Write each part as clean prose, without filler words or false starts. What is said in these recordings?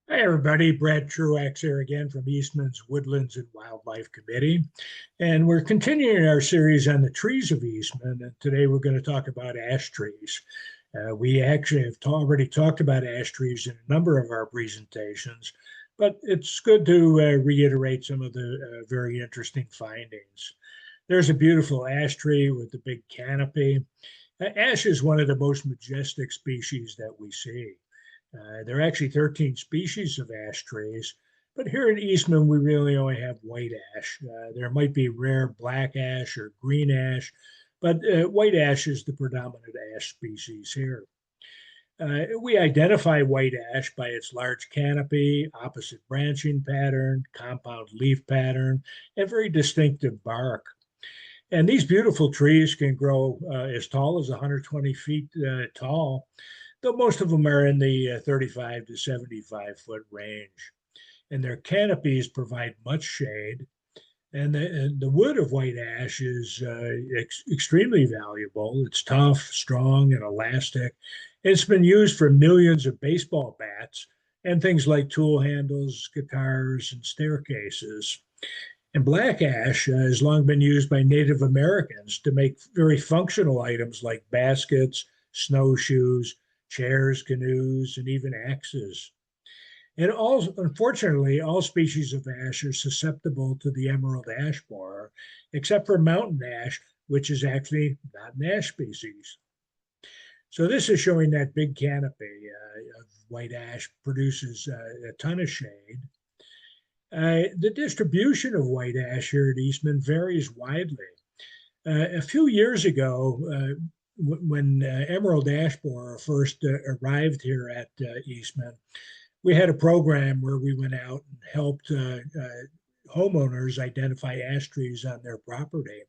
Hi, everybody. Brad Truax here again from Eastman's Woodlands and Wildlife Committee. And we're continuing our series on the trees of Eastman. And today we're going to talk about ash trees. We actually have already talked about ash trees in a number of our presentations, but it's good to reiterate some of the very interesting findings. There's a beautiful ash tree with a big canopy. Ash is one of the most majestic species that we see. There are actually 13 species of ash trees, but here in Eastman, we really only have white ash. There might be rare black ash or green ash, but white ash is the predominant ash species here. We identify white ash by its large canopy, opposite branching pattern, compound leaf pattern, and very distinctive bark. And these beautiful trees can grow as tall as 120 feet tall, though most of them are in the 35 to 75-foot range. And their canopies provide much shade. And the wood of white ash is extremely valuable. It's tough, strong, and elastic. It's been used for millions of baseball bats and things like tool handles, guitars, and staircases. And black ash has long been used by Native Americans to make very functional items like baskets, snowshoes, chairs, canoes, and even axes. And unfortunately, all species of ash are susceptible to the emerald ash borer, except for mountain ash, which is actually not an ash species. So this is showing that big canopy of white ash produces a ton of shade. The distribution of white ash here at Eastman varies widely. A few years ago, when emerald ash borer first arrived here at Eastman, we had a program where we went out and helped homeowners identify ash trees on their property.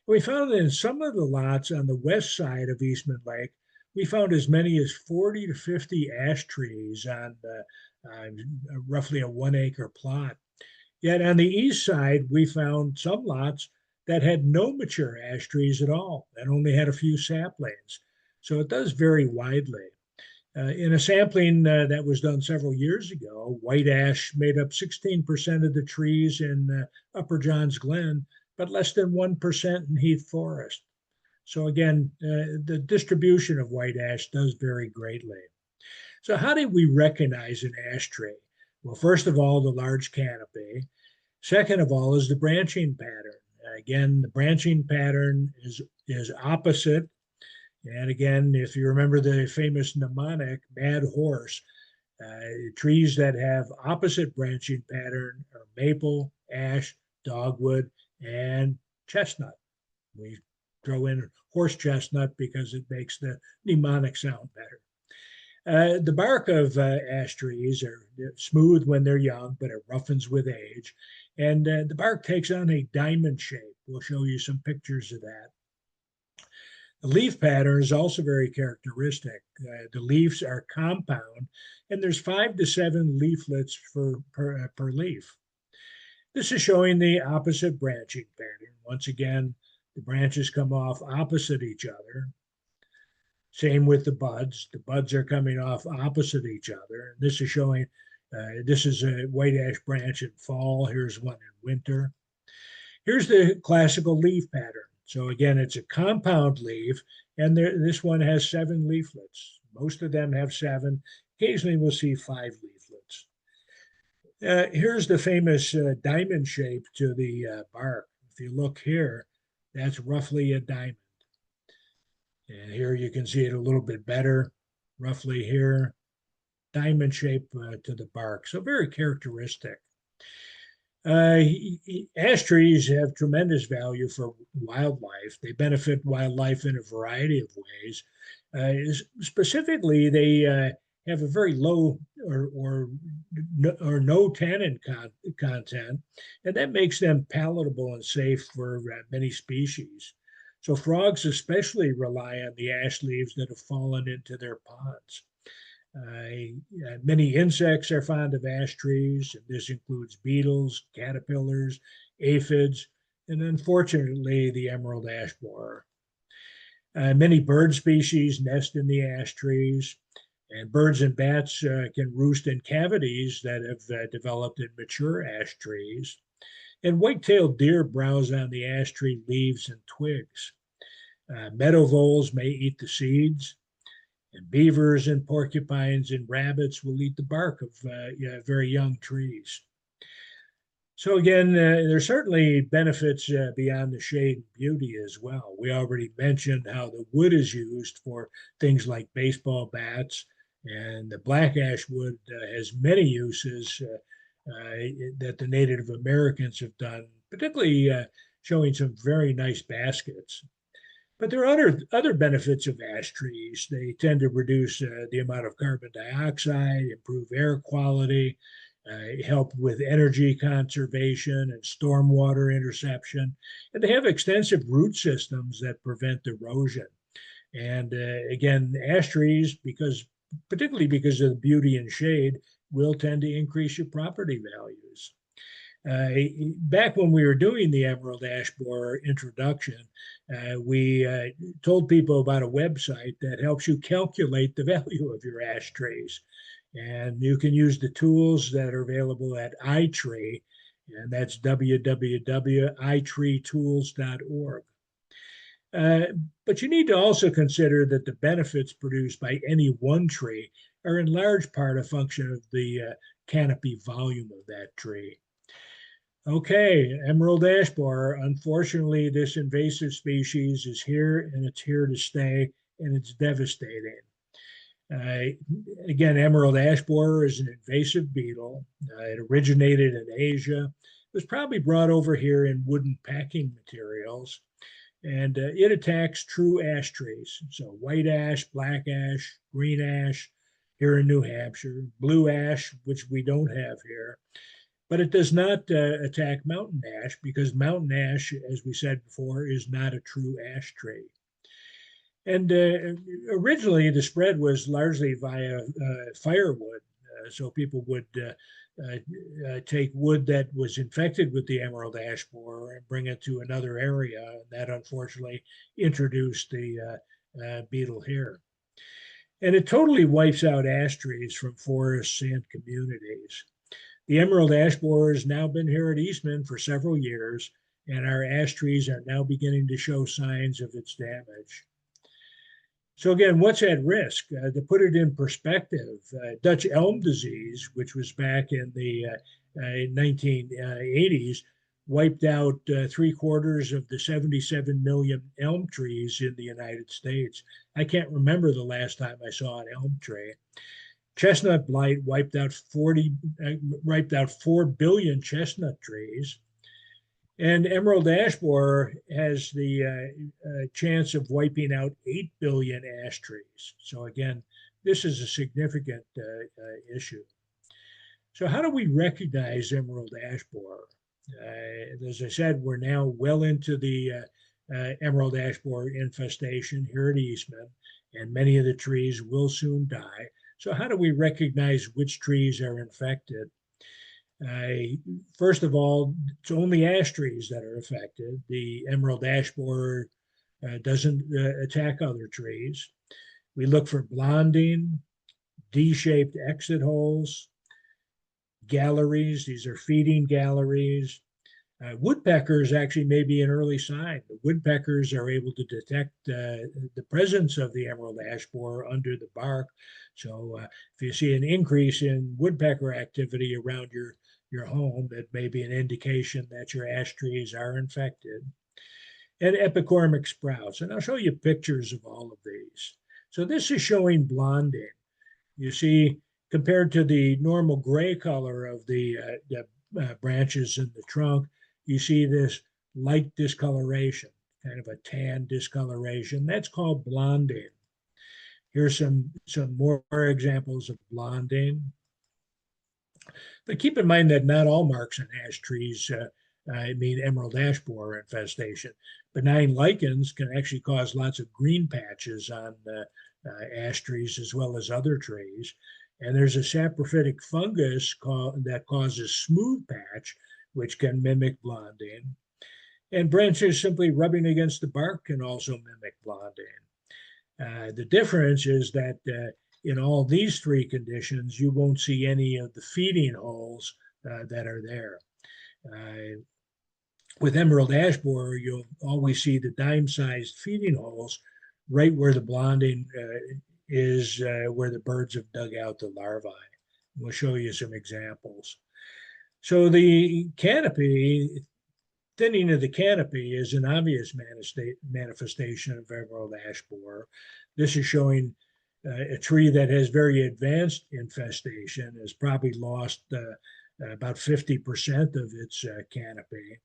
We found that in some of the lots on the west side of Eastman Lake, we found as many as 40 to 50 ash trees on roughly a 1 acre plot. Yet on the east side, we found some lots that had no mature ash trees at all and only had a few saplings. So it does vary widely. In a sampling that was done several years ago, white ash made up 16% of the trees in Upper Johns Glen, but less than 1% in Heath Forest. So again, the distribution of white ash does vary greatly. So how do we recognize an ash tree? Well, first of all, the large canopy. Second of all is the branching pattern. Again, the branching pattern is opposite. And again, if you remember the famous mnemonic, mad horse, trees that have opposite branching pattern are maple, ash, dogwood, and chestnut. We throw in horse chestnut because it makes the mnemonic sound better. The bark of ash trees are smooth when they're young, but it roughens with age. And the bark takes on a diamond shape. We'll show you some pictures of that. The leaf pattern is also very characteristic. The leaves are compound, and there's 5 to 7 leaflets per leaf. This is showing the opposite branching pattern. Once again, the branches come off opposite each other. Same with the buds. The buds are coming off opposite each other. This is showing, this is a white ash branch in fall. Here's one in winter. Here's the classical leaf pattern. So again, it's a compound leaf, and this one has 7 leaflets. Most of them have 7. Occasionally, we'll see 5 leaflets. Here's the famous diamond shape to the bark. If you look here, that's roughly a diamond. And here you can see it a little bit better, roughly here, diamond shape to the bark. So very characteristic. Uh, Ash trees have tremendous value for wildlife. They benefit wildlife in a variety of ways. Specifically, they have a very low or no tannin content, and that makes them palatable and safe for many species. So frogs especially rely on the ash leaves that have fallen into their ponds. Many insects are fond of ash trees, and this includes beetles, caterpillars, aphids, and unfortunately, the emerald ash borer. Many bird species nest in the ash trees. And birds and bats can roost in cavities that have developed in mature ash trees. And white-tailed deer browse on the ash tree leaves and twigs. Meadow voles may eat the seeds, and beavers and porcupines and rabbits will eat the bark of very young trees. So again, there's certainly benefits beyond the shade and beauty as well. We already mentioned how the wood is used for things like baseball bats, and the black ash wood has many uses that the Native Americans have done, particularly showing some very nice baskets. But there are other benefits of ash trees. They tend to reduce the amount of carbon dioxide, improve air quality, help with energy conservation and stormwater interception. And they have extensive root systems that prevent erosion. And again, ash trees, particularly because of the beauty and shade, will tend to increase your property values. Back when we were doing the emerald ash borer introduction, we told people about a website that helps you calculate the value of your ash trees. And you can use the tools that are available at iTree, and that's www.itreetools.org. But you need to also consider that the benefits produced by any one tree are in large part a function of the canopy volume of that tree. Okay, emerald ash borer. Unfortunately, this invasive species is here and it's here to stay, and it's devastating. Uh, Again, emerald ash borer is an invasive beetle. It originated in Asia. It was probably brought over here in wooden packing materials, and it attacks true ash trees. So white ash, black ash, green ash here in New Hampshire, blue ash, which we don't have here. But it does not attack mountain ash because mountain ash, as we said before, is not a true ash tree. And originally, the spread was largely via firewood. So people would take wood that was infected with the emerald ash borer and bring it to another area. And that unfortunately introduced the beetle here. And it totally wipes out ash trees from forests and communities. The emerald ash borer has now been here at Eastman for several years, and our ash trees are now beginning to show signs of its damage. So again, what's at risk? To put it in perspective, Dutch elm disease, which was back in the 1980s, wiped out 3/4 of the 77 million elm trees in the United States. I can't remember the last time I saw an elm tree. Chestnut blight wiped out 4 billion chestnut trees. And emerald ash borer has the chance of wiping out 8 billion ash trees. So again, this is a significant issue. So how do we recognize emerald ash borer? As I said, we're now well into the emerald ash borer infestation here at Eastman, and many of the trees will soon die. So how do we recognize which trees are infected? First of all, it's only ash trees that are affected. The emerald ash borer doesn't attack other trees. We look for blonding, D-shaped exit holes, galleries. These are feeding galleries. Woodpeckers actually may be an early sign. The woodpeckers are able to detect the presence of the emerald ash borer under the bark. So if you see an increase in woodpecker activity around your home, it may be an indication that your ash trees are infected. And epicormic sprouts. And I'll show you pictures of all of these. So this is showing blonding. You see, compared to the normal gray color of the branches in the trunk, you see this light discoloration, kind of a tan discoloration. That's called blonding. Here's some more examples of blonding. But keep in mind that not all marks on ash trees mean emerald ash borer infestation. Benign lichens can actually cause lots of green patches on ash trees as well as other trees. And there's a saprophytic fungus that causes smooth patch, which can mimic blonding. And branches simply rubbing against the bark can also mimic blonding. The difference is that in all these three conditions, you won't see any of the feeding holes that are there. With emerald ash borer, you'll always see the dime-sized feeding holes right where the blonding is, where the birds have dug out the larvae. We'll show you some examples. So the canopy, thinning of the canopy is an obvious manifestation of emerald ash borer. This is showing a tree that has very advanced infestation has probably lost about 50% of its canopy.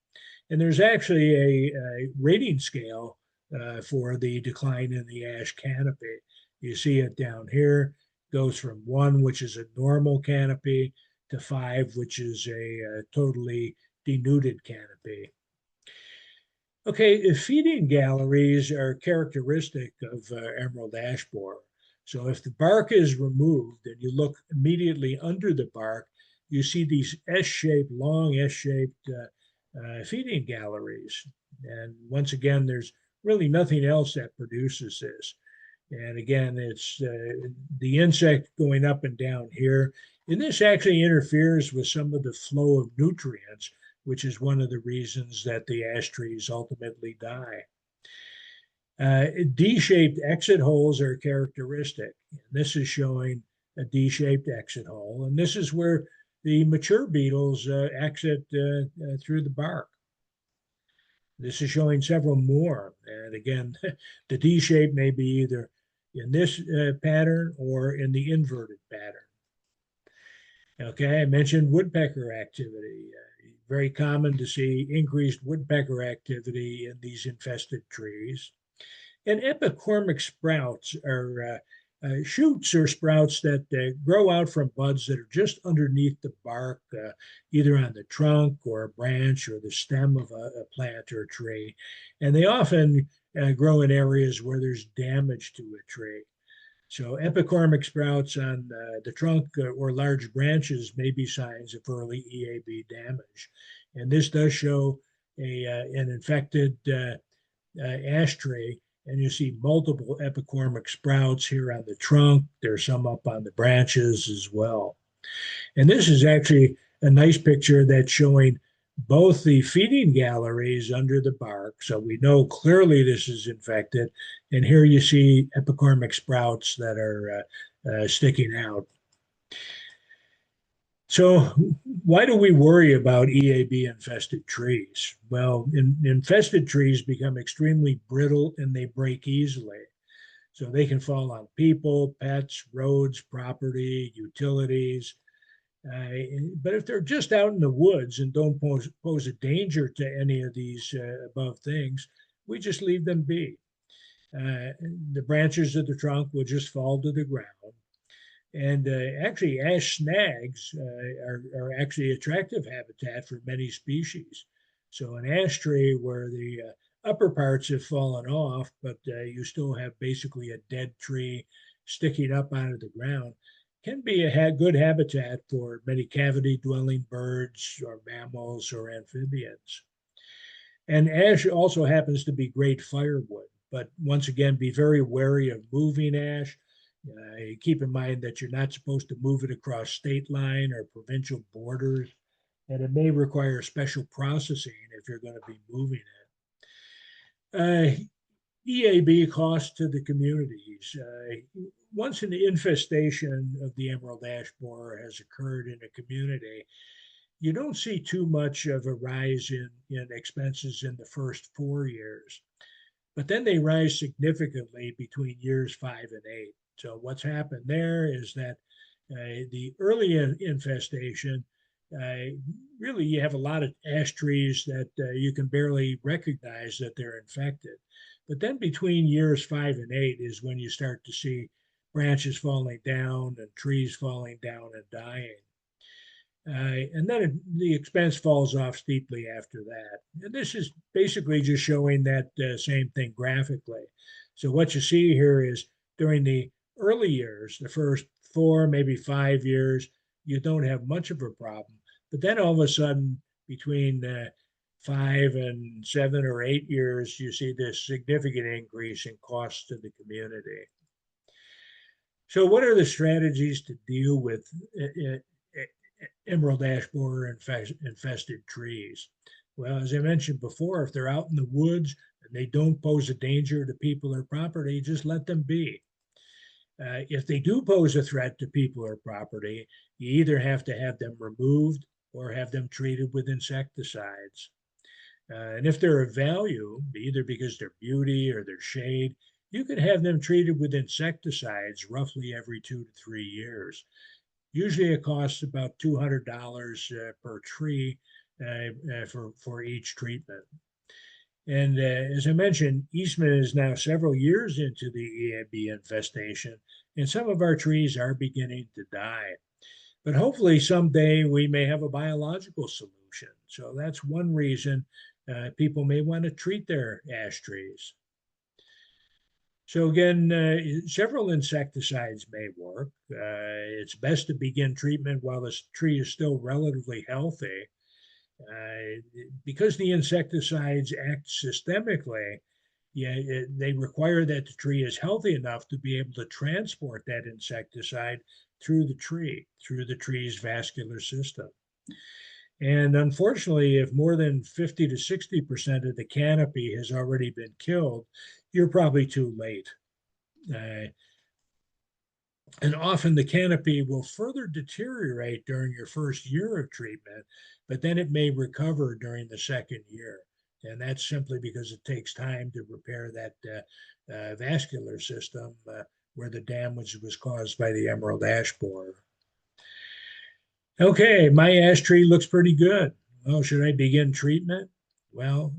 And there's actually a rating scale for the decline in the ash canopy. You see it down here, goes from 1, which is a normal canopy, to 5, which is a totally denuded canopy. Okay, feeding galleries are characteristic of emerald ash borer. So if the bark is removed and you look immediately under the bark, you see these S-shaped, long S-shaped feeding galleries. And once again, there's really nothing else that produces this. And again, it's the insect going up and down here. And this actually interferes with some of the flow of nutrients, which is one of the reasons that the ash trees ultimately die. D-shaped exit holes are characteristic. This is showing a D-shaped exit hole. And this is where the mature beetles exit through the bark. This is showing several more. And again, the D shape may be either in this pattern or in the inverted pattern. Okay, I mentioned woodpecker activity. Very common to see increased woodpecker activity in these infested trees. And epicormic sprouts are shoots or sprouts that grow out from buds that are just underneath the bark, either on the trunk or a branch or the stem of a plant or a tree. And they often grow in areas where there's damage to a tree. So epicormic sprouts on the trunk or large branches may be signs of early EAB damage. And this does show an infected ash tree, and you see multiple epicormic sprouts here on the trunk. There's some up on the branches as well. And this is actually a nice picture that's showing both the feeding galleries under the bark. So we know clearly this is infected. And here you see epicormic sprouts that are sticking out. So why do we worry about EAB infested trees? Well, infested trees become extremely brittle and they break easily. So they can fall on people, pets, roads, property, utilities. But if they're just out in the woods and don't pose a danger to any of these above things, we just leave them be. The branches of the trunk will just fall to the ground. And actually, ash snags are actually attractive habitat for many species. So an ash tree where the upper parts have fallen off, but you still have basically a dead tree sticking up out of the ground, can be a good habitat for many cavity-dwelling birds or mammals or amphibians. And ash also happens to be great firewood, but once again, be very wary of moving ash. Keep in mind that you're not supposed to move it across state line or provincial borders, and it may require special processing if you're going to be moving it. EAB cost to the communities. Once an infestation of the emerald ash borer has occurred in a community, you don't see too much of a rise in expenses in the first 4 years, but then they rise significantly between years 5 and 8. So what's happened there is that the early infestation, really you have a lot of ash trees that you can barely recognize that they're infected. But then between years 5 and 8 is when you start to see branches falling down and trees falling down and dying. And then the expense falls off steeply after that. And this is basically just showing that same thing graphically. So what you see here is during the early years, the first 4, maybe 5 years, you don't have much of a problem. But then all of a sudden, between 5 and 7 or 8 years, you see this significant increase in costs to the community. So, what are the strategies to deal with emerald ash borer infested trees? Well, as I mentioned before, if they're out in the woods and they don't pose a danger to people or property, just let them be. If they do pose a threat to people or property, you either have to have them removed or have them treated with insecticides. And if they're of value, either because they're beauty or their shade, you can have them treated with insecticides roughly every 2 to 3 years. Usually it costs about $200 per tree for each treatment. And as I mentioned, Eastman is now several years into the EAB infestation, and some of our trees are beginning to die. But hopefully someday we may have a biological solution. So that's one reason people may want to treat their ash trees. So again, several insecticides may work. It's best to begin treatment while the tree is still relatively healthy. Because the insecticides act systemically, yeah, they require that the tree is healthy enough to be able to transport that insecticide through the tree's vascular system. And unfortunately, if more than 50 to 60% of the canopy has already been killed, you're probably too late. Uh, and often the canopy will further deteriorate during your first year of treatment, but then it may recover during the second year. And that's simply because it takes time to repair that vascular system where the damage was caused by the emerald ash borer. Okay, my ash tree looks pretty good. Well, should I begin treatment? Well,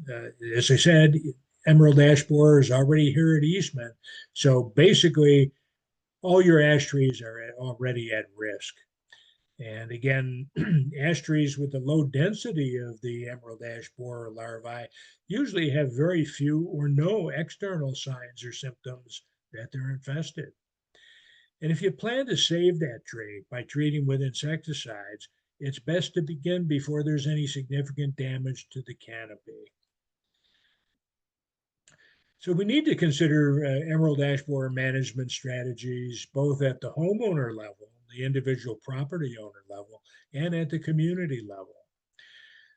as I said, emerald ash borer is already here at Eastman. So basically, all your ash trees are already at risk. And again, ash trees with the low density of the emerald ash borer larvae usually have very few or no external signs or symptoms that they're infested. And if you plan to save that tree by treating with insecticides, it's best to begin before there's any significant damage to the canopy. So we need to consider emerald ash borer management strategies both at the homeowner level, the individual property owner level, and at the community level.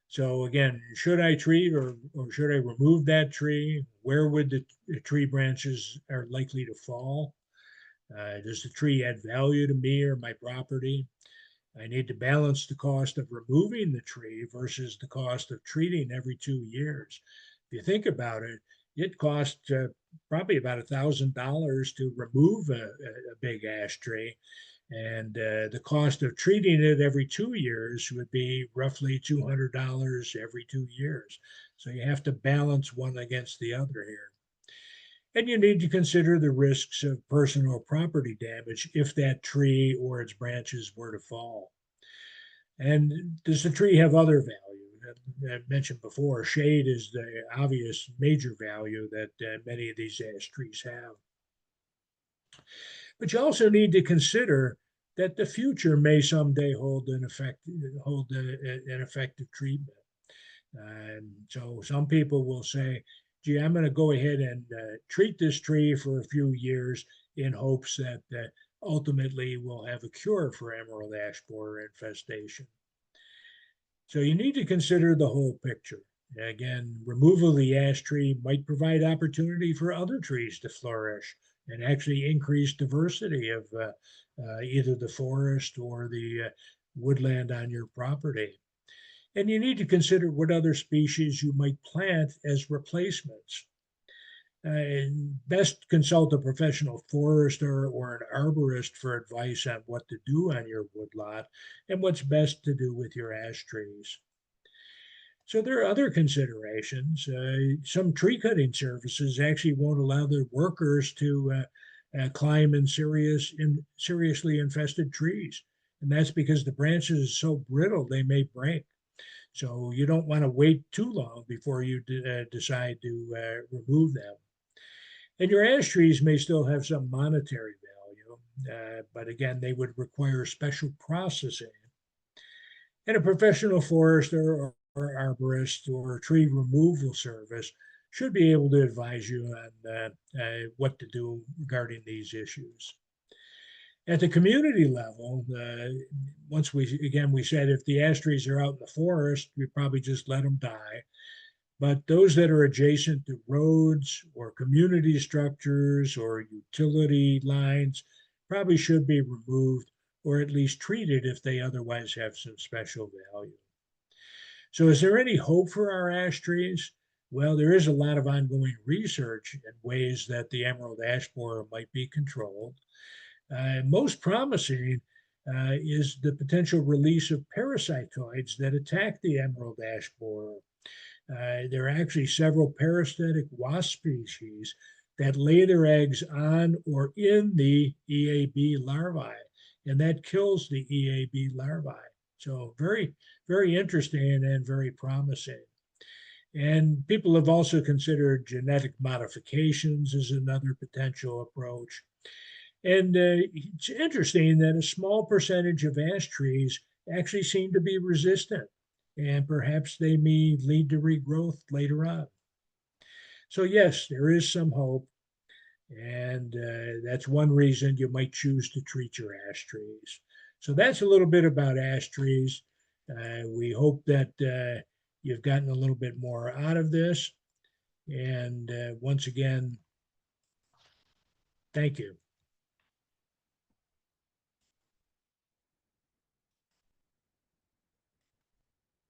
So again, should I treat or should I remove that tree? Where would the tree branches are likely to fall? Does the tree add value to me or my property? I need to balance the cost of removing the tree versus the cost of treating every 2 years. If you think about it, it costs probably about $1,000 to remove a big ash tree. And the cost of treating it every 2 years would be roughly $200 every 2 years. So you have to balance one against the other here. And you need to consider the risks of personal property damage if that tree or its branches were to fall. And does the tree have other value? I mentioned before, shade is the obvious major value that many of these ash trees have. But you also need to consider that the future may someday hold an effective treatment. So some people will say, gee, I'm going to go ahead and treat this tree for a few years in hopes that ultimately we'll have a cure for emerald ash borer infestation. So you need to consider the whole picture. Again, removal of the ash tree might provide opportunity for other trees to flourish and actually increase diversity of either the forest or the woodland on your property. And you need to consider what other species you might plant as replacements. Best consult a professional forester or an arborist for advice on what to do on your woodlot and what's best to do with your ash trees. So there are other considerations. Some tree cutting services actually won't allow their workers to climb in seriously infested trees. And that's because the branches are so brittle they may break. So you don't want to wait too long before you decide to remove them. And your ash trees may still have some monetary value, but again, they would require special processing. And a professional forester or arborist or tree removal service should be able to advise you on what to do regarding these issues. At the community level, once we said if the ash trees are out in the forest, we probably just let them die. But those that are adjacent to roads or community structures or utility lines probably should be removed or at least treated if they otherwise have some special value. So, is there any hope for our ash trees? Well, there is a lot of ongoing research in ways that the emerald ash borer might be controlled. Most promising is the potential release of parasitoids that attack the emerald ash borer. There are actually several parasitic wasp species that lay their eggs on or in the EAB larvae, and that kills the EAB larvae. So very, very interesting and very promising. And people have also considered genetic modifications as another potential approach. And it's interesting that a small percentage of ash trees actually seem to be resistant, and perhaps they may lead to regrowth later on. So, yes, there is some hope, and that's one reason you might choose to treat your ash trees. So, that's a little bit about ash trees. We hope that you've gotten a little bit more out of this. And once again, thank you.